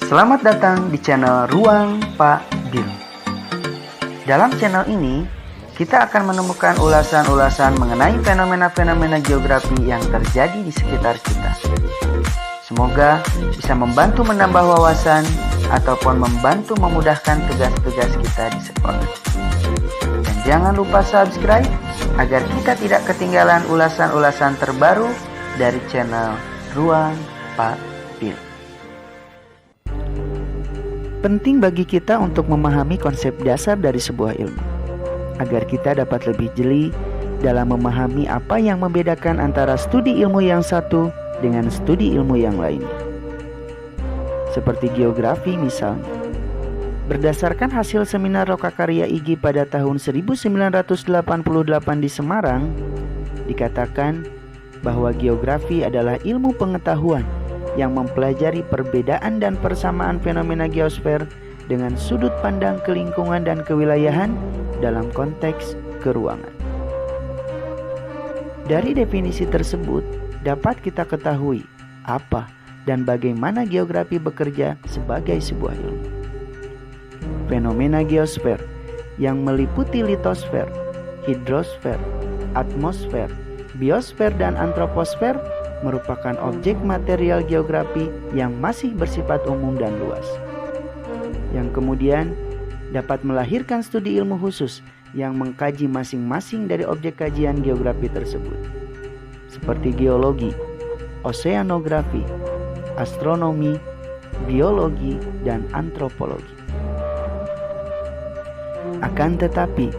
Selamat datang di channel Ruang Pak Bil. Dalam channel ini, kita akan menemukan ulasan-ulasan mengenai fenomena-fenomena geografi yang terjadi di sekitar kita. Semoga bisa membantu menambah wawasan ataupun membantu memudahkan tugas-tugas kita di sekolah. Dan jangan lupa subscribe agar kita tidak ketinggalan ulasan-ulasan terbaru dari channel Ruang Pak Bil. Penting bagi kita untuk memahami konsep dasar dari sebuah ilmu, agar kita dapat lebih jeli dalam memahami apa yang membedakan antara studi ilmu yang satu dengan studi ilmu yang lainnya. Seperti geografi misalnya. Berdasarkan hasil seminar lokakarya IGI pada tahun 1988 di Semarang, dikatakan bahwa geografi adalah ilmu pengetahuan yang mempelajari perbedaan dan persamaan fenomena geosfer dengan sudut pandang kelingkungan dan kewilayahan dalam konteks keruangan. Dari definisi tersebut, dapat kita ketahui apa dan bagaimana geografi bekerja sebagai sebuah ilmu. Fenomena geosfer yang meliputi litosfer, hidrosfer, atmosfer, biosfer, dan antroposfer merupakan objek material geografi yang masih bersifat umum dan luas, yang kemudian dapat melahirkan studi ilmu khusus yang mengkaji masing-masing dari objek kajian geografi tersebut, seperti geologi, oseanografi, astronomi, biologi, dan antropologi. Akan tetapi,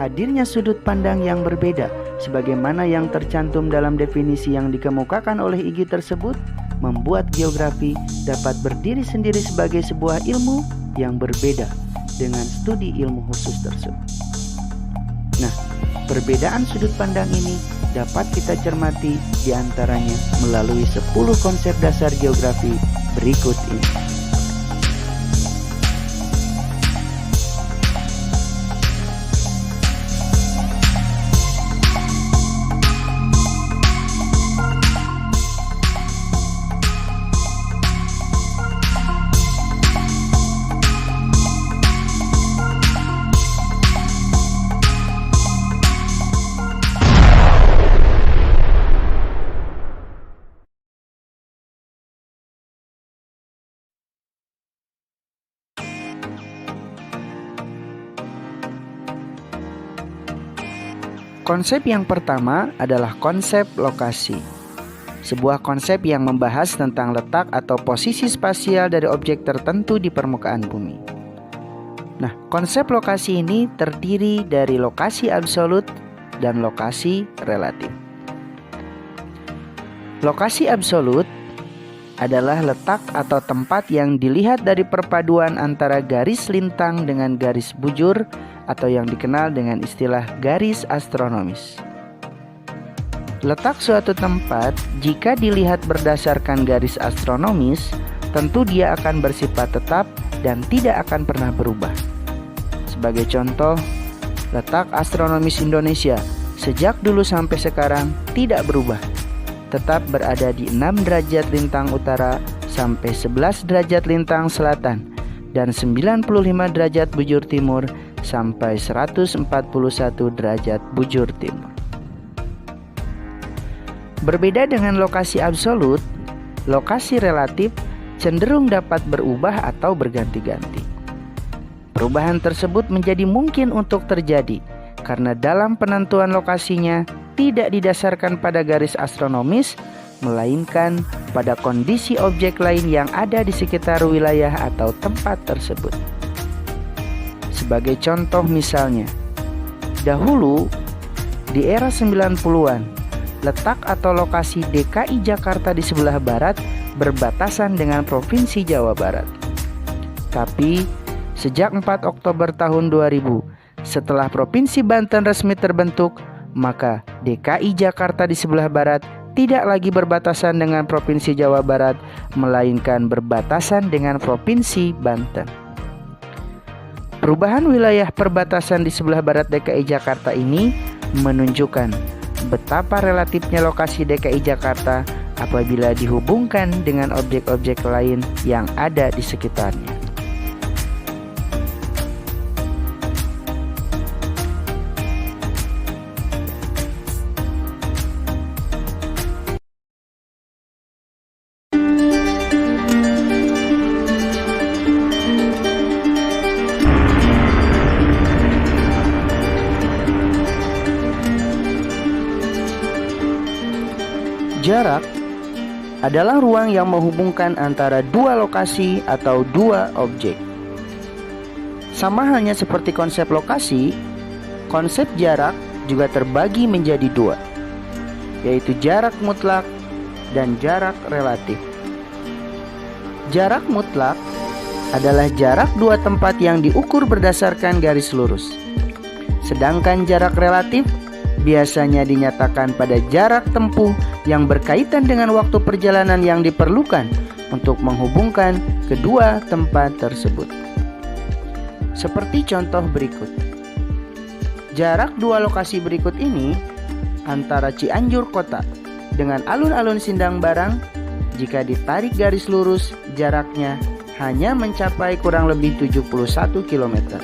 hadirnya sudut pandang yang berbeda sebagaimana yang tercantum dalam definisi yang dikemukakan oleh IGI tersebut membuat geografi dapat berdiri sendiri sebagai sebuah ilmu yang berbeda dengan studi ilmu khusus tersebut. Nah, perbedaan sudut pandang ini dapat kita cermati diantaranya melalui 10 konsep dasar geografi berikut ini. Konsep yang pertama adalah konsep lokasi. Sebuah konsep yang membahas tentang letak atau posisi spasial dari objek tertentu di permukaan bumi. Nah, konsep lokasi ini terdiri dari lokasi absolut dan lokasi relatif. Lokasi absolut adalah letak atau tempat yang dilihat dari perpaduan antara garis lintang dengan garis bujur atau yang dikenal dengan istilah garis astronomis. Letak suatu tempat jika dilihat berdasarkan garis astronomis, tentu dia akan bersifat tetap dan tidak akan pernah berubah. Sebagai contoh, letak astronomis Indonesia sejak dulu sampai sekarang tidak berubah, tetap berada di 6 derajat lintang utara sampai 11 derajat lintang selatan dan 95 derajat bujur timur sampai 141 derajat bujur timur. Berbeda dengan lokasi absolut, lokasi relatif cenderung dapat berubah atau berganti-ganti. Perubahan tersebut menjadi mungkin untuk terjadi karena dalam penentuan lokasinya tidak didasarkan pada garis astronomis, melainkan pada kondisi objek lain yang ada di sekitar wilayah atau tempat tersebut. Sebagai contoh misalnya, dahulu di era 90-an, letak atau lokasi DKI Jakarta di sebelah barat berbatasan dengan Provinsi Jawa Barat. Tapi sejak 4 Oktober tahun 2000, setelah Provinsi Banten resmi terbentuk, maka DKI Jakarta di sebelah barat tidak lagi berbatasan dengan Provinsi Jawa Barat, melainkan berbatasan dengan Provinsi Banten. Perubahan wilayah perbatasan di sebelah barat DKI Jakarta ini menunjukkan betapa relatifnya lokasi DKI Jakarta apabila dihubungkan dengan objek-objek lain yang ada di sekitarnya. Jarak adalah ruang yang menghubungkan antara dua lokasi atau dua objek. Sama halnya seperti konsep lokasi, konsep jarak juga terbagi menjadi dua, yaitu jarak mutlak dan jarak relatif. Jarak mutlak adalah jarak dua tempat yang diukur berdasarkan garis lurus. Sedangkan jarak relatif biasanya dinyatakan pada jarak tempuh yang berkaitan dengan waktu perjalanan yang diperlukan untuk menghubungkan kedua tempat tersebut. Seperti contoh berikut. Jarak dua lokasi berikut ini antara Cianjur Kota dengan alun-alun Sindang Barang, jika ditarik garis lurus, jaraknya hanya mencapai kurang lebih 71 km.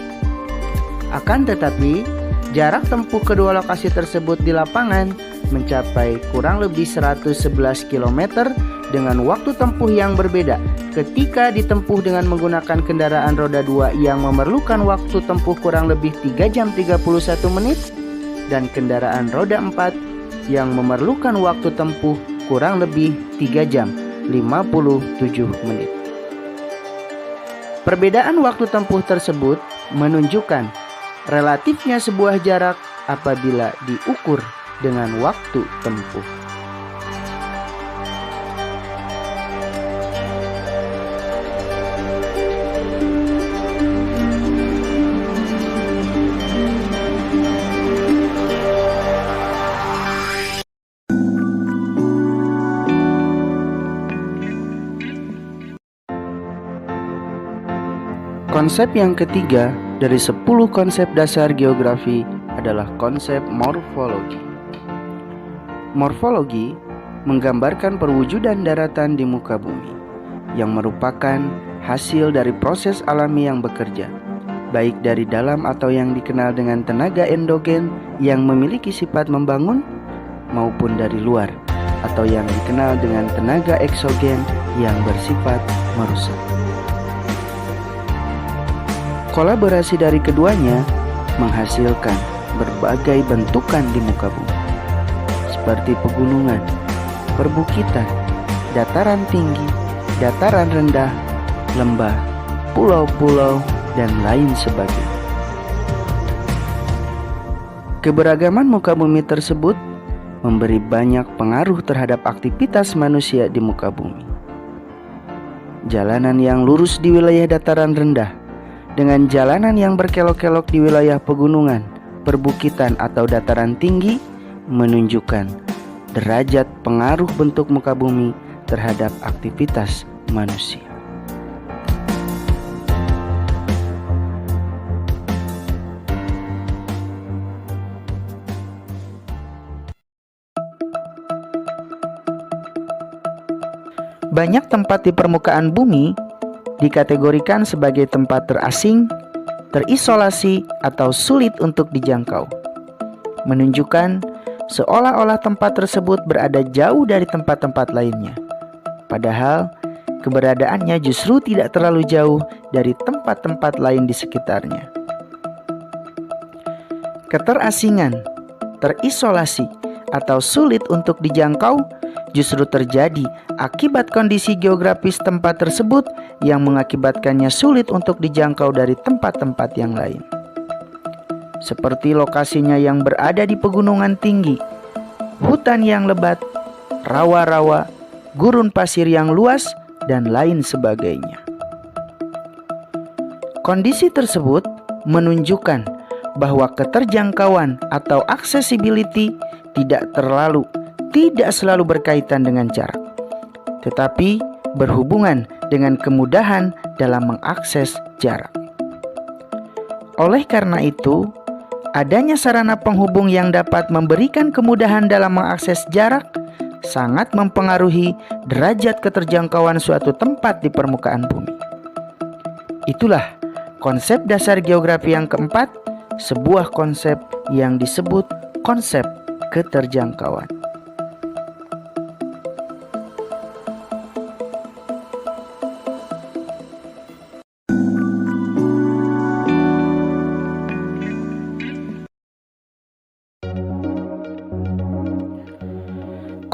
Akan tetapi, jarak tempuh kedua lokasi tersebut di lapangan mencapai kurang lebih 111 km dengan waktu tempuh yang berbeda ketika ditempuh dengan menggunakan kendaraan roda 2 yang memerlukan waktu tempuh kurang lebih 3 jam 31 menit dan kendaraan roda 4 yang memerlukan waktu tempuh kurang lebih 3 jam 57 menit. Perbedaan waktu tempuh tersebut menunjukkan relatifnya sebuah jarak apabila diukur dengan waktu tempuh. Konsep yang ketiga dari 10 konsep dasar geografi adalah konsep morfologi. Morfologi menggambarkan perwujudan daratan di muka bumi yang merupakan hasil dari proses alami yang bekerja, baik dari dalam atau yang dikenal dengan tenaga endogen yang memiliki sifat membangun, maupun dari luar atau yang dikenal dengan tenaga eksogen yang bersifat merusak. Kolaborasi dari keduanya menghasilkan berbagai bentukan di muka bumi, seperti pegunungan, perbukitan, dataran tinggi, dataran rendah, lembah, pulau-pulau, dan lain sebagainya. Keberagaman muka bumi tersebut memberi banyak pengaruh terhadap aktivitas manusia di muka bumi. Jalanan yang lurus di wilayah dataran rendah dengan jalanan yang berkelok-kelok di wilayah pegunungan, perbukitan atau dataran tinggi menunjukkan derajat pengaruh bentuk muka bumi terhadap aktivitas manusia. Banyak tempat di permukaan bumi dikategorikan sebagai tempat terasing, terisolasi, atau sulit untuk dijangkau, menunjukkan seolah-olah tempat tersebut berada jauh dari tempat-tempat lainnya. Padahal keberadaannya justru tidak terlalu jauh dari tempat-tempat lain di sekitarnya. Keterasingan, terisolasi, atau sulit untuk dijangkau justru terjadi akibat kondisi geografis tempat tersebut yang mengakibatkannya sulit untuk dijangkau dari tempat-tempat yang lain. Seperti lokasinya yang berada di pegunungan tinggi, hutan yang lebat, rawa-rawa, gurun pasir yang luas, dan lain sebagainya. Kondisi tersebut menunjukkan bahwa keterjangkauan atau accessibility tidak selalu berkaitan dengan jarak, tetapi berhubungan dengan kemudahan dalam mengakses jarak. Oleh karena itu, adanya sarana penghubung yang dapat memberikan kemudahan dalam mengakses jarak sangat mempengaruhi derajat keterjangkauan suatu tempat di permukaan bumi. Itulah konsep dasar geografi yang keempat, sebuah konsep yang disebut konsep keterjangkauan.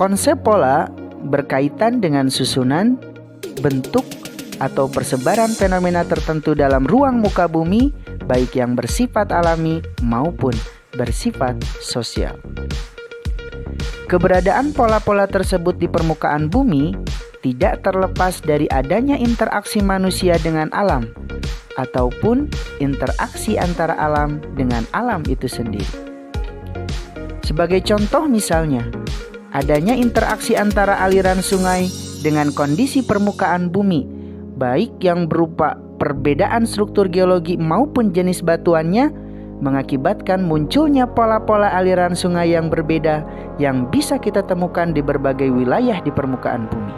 Konsep pola berkaitan dengan susunan, bentuk, atau persebaran fenomena tertentu dalam ruang muka bumi, baik yang bersifat alami maupun bersifat sosial. Keberadaan pola-pola tersebut di permukaan bumi tidak terlepas dari adanya interaksi manusia dengan alam, ataupun interaksi antara alam dengan alam itu sendiri. Sebagai contoh misalnya, adanya interaksi antara aliran sungai dengan kondisi permukaan bumi, baik yang berupa perbedaan struktur geologi maupun jenis batuannya, mengakibatkan munculnya pola-pola aliran sungai yang berbeda yang bisa kita temukan di berbagai wilayah di permukaan bumi.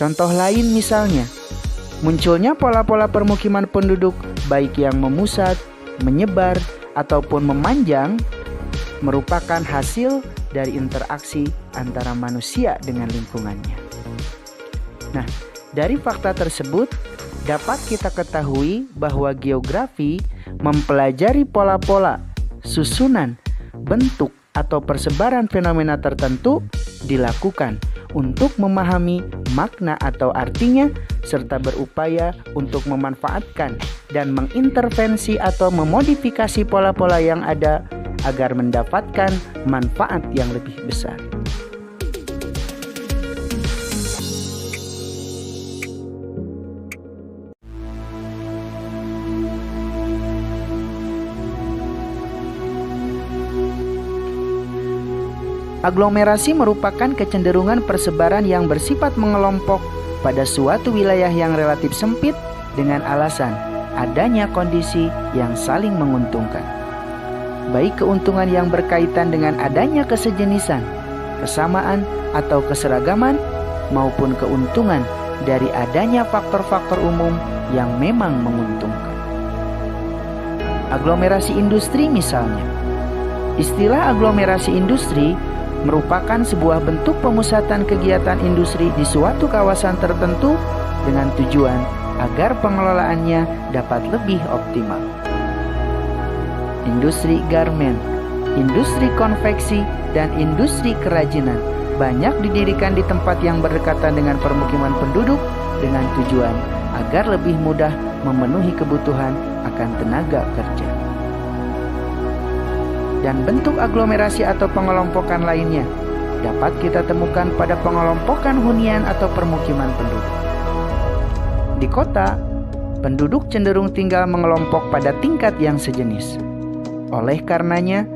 Contoh lain misalnya, munculnya pola-pola permukiman penduduk baik yang memusat, menyebar, ataupun memanjang merupakan hasil dari interaksi antara manusia dengan lingkungannya. Nah, dari fakta tersebut dapat kita ketahui bahwa geografi mempelajari pola-pola, susunan, bentuk, atau persebaran fenomena tertentu dilakukan untuk memahami makna atau artinya, serta berupaya untuk memanfaatkan dan mengintervensi atau memodifikasi pola-pola yang ada agar mendapatkan manfaat yang lebih besar. Aglomerasi merupakan kecenderungan persebaran yang bersifat mengelompok pada suatu wilayah yang relatif sempit dengan alasan adanya kondisi yang saling menguntungkan. Baik keuntungan yang berkaitan dengan adanya kesejenisan, kesamaan, atau keseragaman, maupun keuntungan dari adanya faktor-faktor umum yang memang menguntungkan. Aglomerasi industri misalnya. Istilah aglomerasi industri merupakan sebuah bentuk pemusatan kegiatan industri di suatu kawasan tertentu dengan tujuan agar pengelolaannya dapat lebih optimal. Industri garmen, industri konveksi, dan industri kerajinan banyak didirikan di tempat yang berdekatan dengan permukiman penduduk dengan tujuan agar lebih mudah memenuhi kebutuhan akan tenaga kerja. Dan bentuk aglomerasi atau pengelompokan lainnya dapat kita temukan pada pengelompokan hunian atau permukiman penduduk. Di kota, penduduk cenderung tinggal mengelompok pada tingkat yang sejenis. Oleh karenanya,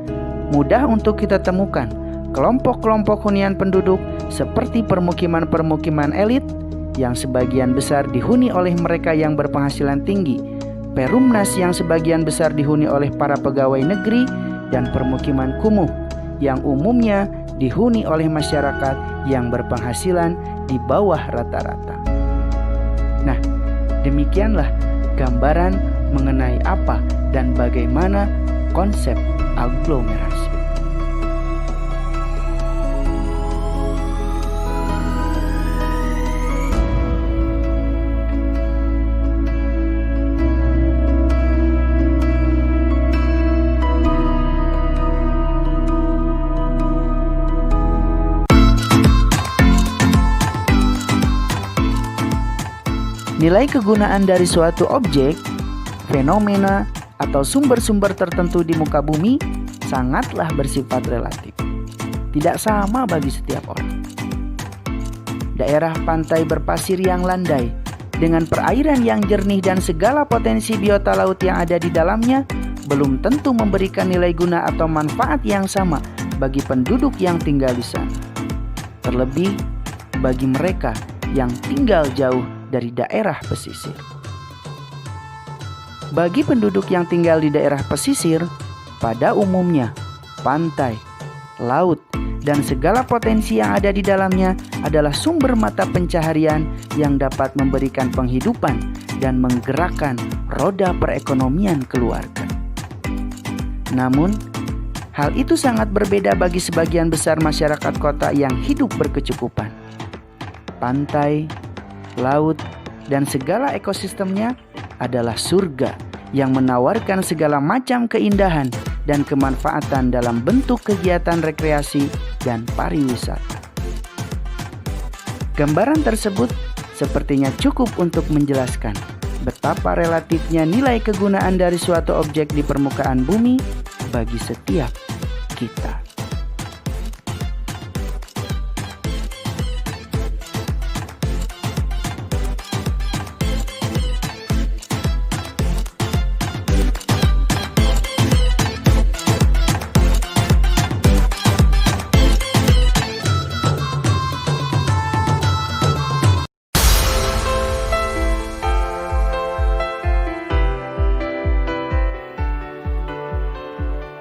mudah untuk kita temukan kelompok-kelompok hunian penduduk seperti permukiman-permukiman elit yang sebagian besar dihuni oleh mereka yang berpenghasilan tinggi, perumnas yang sebagian besar dihuni oleh para pegawai negeri, dan permukiman kumuh yang umumnya dihuni oleh masyarakat yang berpenghasilan di bawah rata-rata. Nah, demikianlah gambaran mengenai apa dan bagaimana konsep aglomerasi. Nilai kegunaan dari suatu objek, fenomena, atau sumber-sumber tertentu di muka bumi sangatlah bersifat relatif. Tidak sama bagi setiap orang. Daerah pantai berpasir yang landai, dengan perairan yang jernih dan segala potensi biota laut yang ada di dalamnya, belum tentu memberikan nilai guna atau manfaat yang sama bagi penduduk yang tinggal di sana. Terlebih bagi mereka yang tinggal jauh dari daerah pesisir. Bagi penduduk yang tinggal di daerah pesisir, pada umumnya pantai, laut, dan segala potensi yang ada di dalamnya adalah sumber mata pencaharian yang dapat memberikan penghidupan dan menggerakkan roda perekonomian keluarga. Namun, hal itu sangat berbeda bagi sebagian besar masyarakat kota yang hidup berkecukupan. Pantai, laut, dan segala ekosistemnya adalah surga yang menawarkan segala macam keindahan dan kemanfaatan dalam bentuk kegiatan rekreasi dan pariwisata. Gambaran tersebut sepertinya cukup untuk menjelaskan betapa relatifnya nilai kegunaan dari suatu objek di permukaan bumi bagi setiap kita.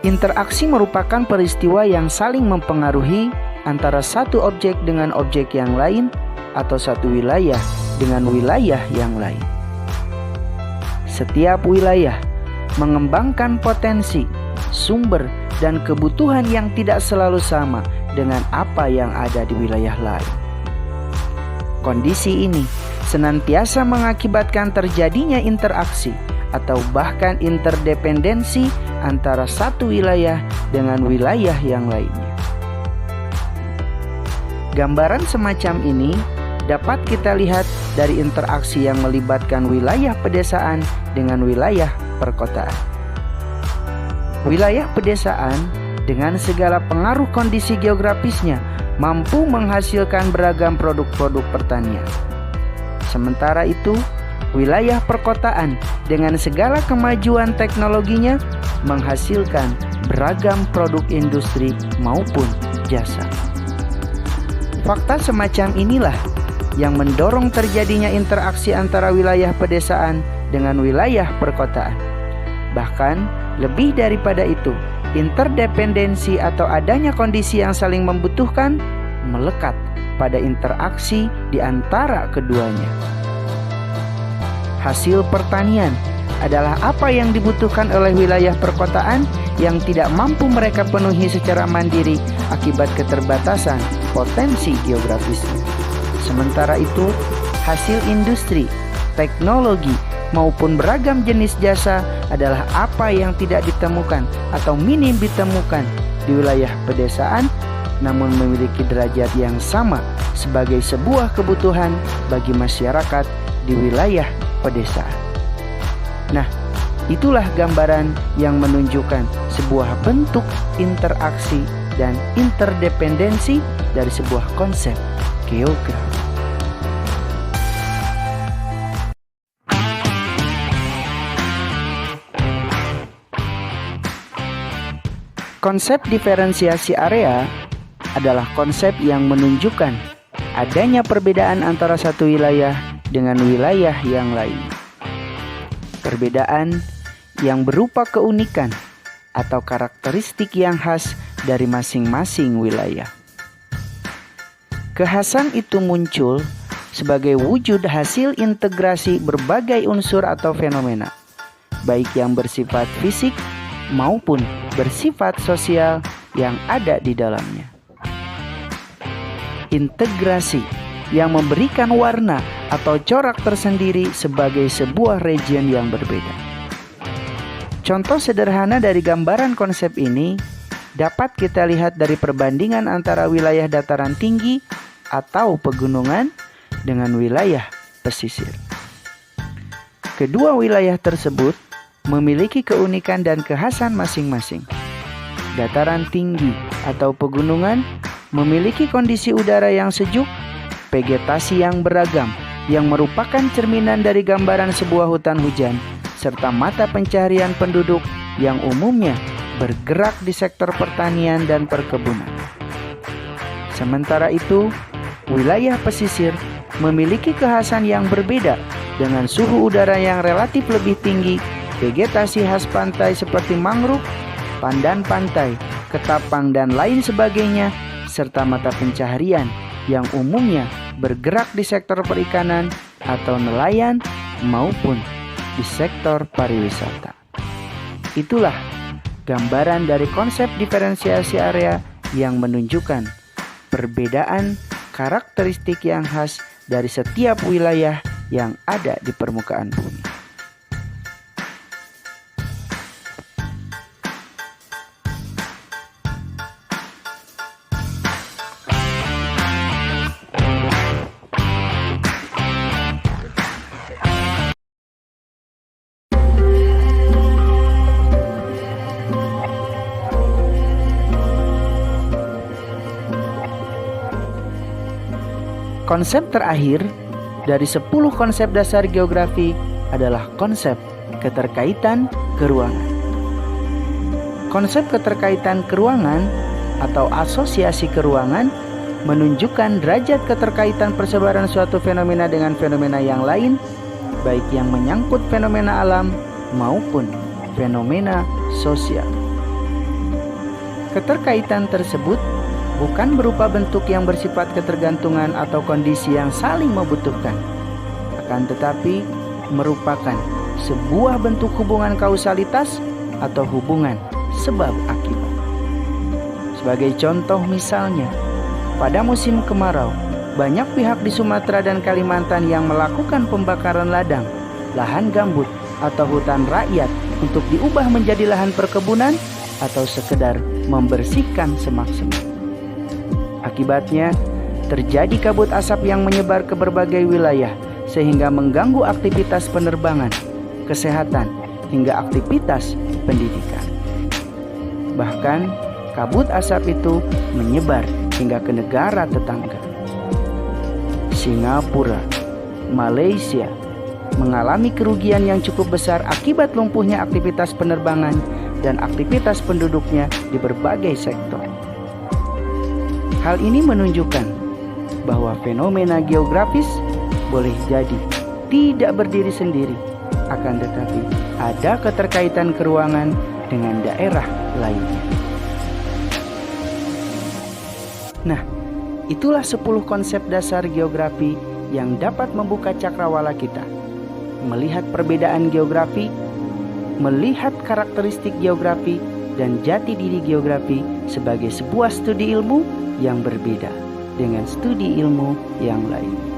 Interaksi merupakan peristiwa yang saling mempengaruhi antara satu objek dengan objek yang lain atau satu wilayah dengan wilayah yang lain. Setiap wilayah mengembangkan potensi, sumber, dan kebutuhan yang tidak selalu sama dengan apa yang ada di wilayah lain. Kondisi ini senantiasa mengakibatkan terjadinya interaksi atau bahkan interdependensi antara satu wilayah dengan wilayah yang lainnya. Gambaran semacam ini dapat kita lihat dari interaksi yang melibatkan wilayah pedesaan dengan wilayah perkotaan. Wilayah pedesaan dengan segala pengaruh kondisi geografisnya mampu menghasilkan beragam produk-produk pertanian. Sementara itu, wilayah perkotaan dengan segala kemajuan teknologinya menghasilkan beragam produk industri maupun jasa. Fakta semacam inilah yang mendorong terjadinya interaksi antara wilayah pedesaan dengan wilayah perkotaan. Bahkan lebih daripada itu, interdependensi atau adanya kondisi yang saling membutuhkan melekat pada interaksi di antara keduanya. Hasil pertanian adalah apa yang dibutuhkan oleh wilayah perkotaan yang tidak mampu mereka penuhi secara mandiri akibat keterbatasan potensi geografisnya. Sementara itu, hasil industri, teknologi, maupun beragam jenis jasa adalah apa yang tidak ditemukan atau minim ditemukan di wilayah pedesaan, namun memiliki derajat yang sama sebagai sebuah kebutuhan bagi masyarakat di wilayah pedesaan. Nah, itulah gambaran yang menunjukkan sebuah bentuk interaksi dan interdependensi dari sebuah konsep geografi. Konsep diferensiasi area adalah konsep yang menunjukkan adanya perbedaan antara satu wilayah dengan wilayah yang lain. Perbedaan yang berupa keunikan atau karakteristik yang khas dari masing-masing wilayah. Kekhasan itu muncul sebagai wujud hasil integrasi berbagai unsur atau fenomena, baik yang bersifat fisik maupun bersifat sosial yang ada di dalamnya. Integrasi yang memberikan warna atau corak tersendiri sebagai sebuah region yang berbeda. Contoh sederhana dari gambaran konsep ini dapat kita lihat dari perbandingan antara wilayah dataran tinggi atau pegunungan dengan wilayah pesisir. Kedua wilayah tersebut memiliki keunikan dan kekhasan masing-masing. Dataran tinggi atau pegunungan memiliki kondisi udara yang sejuk, vegetasi yang beragam, yang merupakan cerminan dari gambaran sebuah hutan hujan, serta mata pencaharian penduduk yang umumnya bergerak di sektor pertanian dan perkebunan. Sementara itu, wilayah pesisir memiliki kekhasan yang berbeda dengan suhu udara yang relatif lebih tinggi, vegetasi khas pantai seperti mangrove, pandan pantai, ketapang, dan lain sebagainya, serta mata pencaharian yang umumnya bergerak di sektor perikanan atau nelayan maupun di sektor pariwisata. Itulah gambaran dari konsep diferensiasi area yang menunjukkan perbedaan karakteristik yang khas dari setiap wilayah yang ada di permukaan bumi. Konsep terakhir dari 10 konsep dasar geografi adalah konsep keterkaitan keruangan. Konsep keterkaitan keruangan atau asosiasi keruangan menunjukkan derajat keterkaitan persebaran suatu fenomena dengan fenomena yang lain, baik yang menyangkut fenomena alam maupun fenomena sosial. Keterkaitan tersebut bukan berupa bentuk yang bersifat ketergantungan atau kondisi yang saling membutuhkan, akan tetapi merupakan sebuah bentuk hubungan kausalitas atau hubungan sebab akibat. Sebagai contoh misalnya, pada musim kemarau, banyak pihak di Sumatera dan Kalimantan yang melakukan pembakaran ladang, lahan gambut, atau hutan rakyat untuk diubah menjadi lahan perkebunan atau sekedar membersihkan semak-semak. Akibatnya, terjadi kabut asap yang menyebar ke berbagai wilayah sehingga mengganggu aktivitas penerbangan, kesehatan, hingga aktivitas pendidikan. Bahkan, kabut asap itu menyebar hingga ke negara tetangga. Singapura, Malaysia mengalami kerugian yang cukup besar akibat lumpuhnya aktivitas penerbangan dan aktivitas penduduknya di berbagai sektor. Hal ini menunjukkan bahwa fenomena geografis boleh jadi tidak berdiri sendiri, akan tetapi ada keterkaitan keruangan dengan daerah lainnya. Nah, itulah 10 konsep dasar geografi yang dapat membuka cakrawala kita, melihat perbedaan geografi, melihat karakteristik geografi, dan jati diri geografi sebagai sebuah studi ilmu yang berbeda dengan studi ilmu yang lain.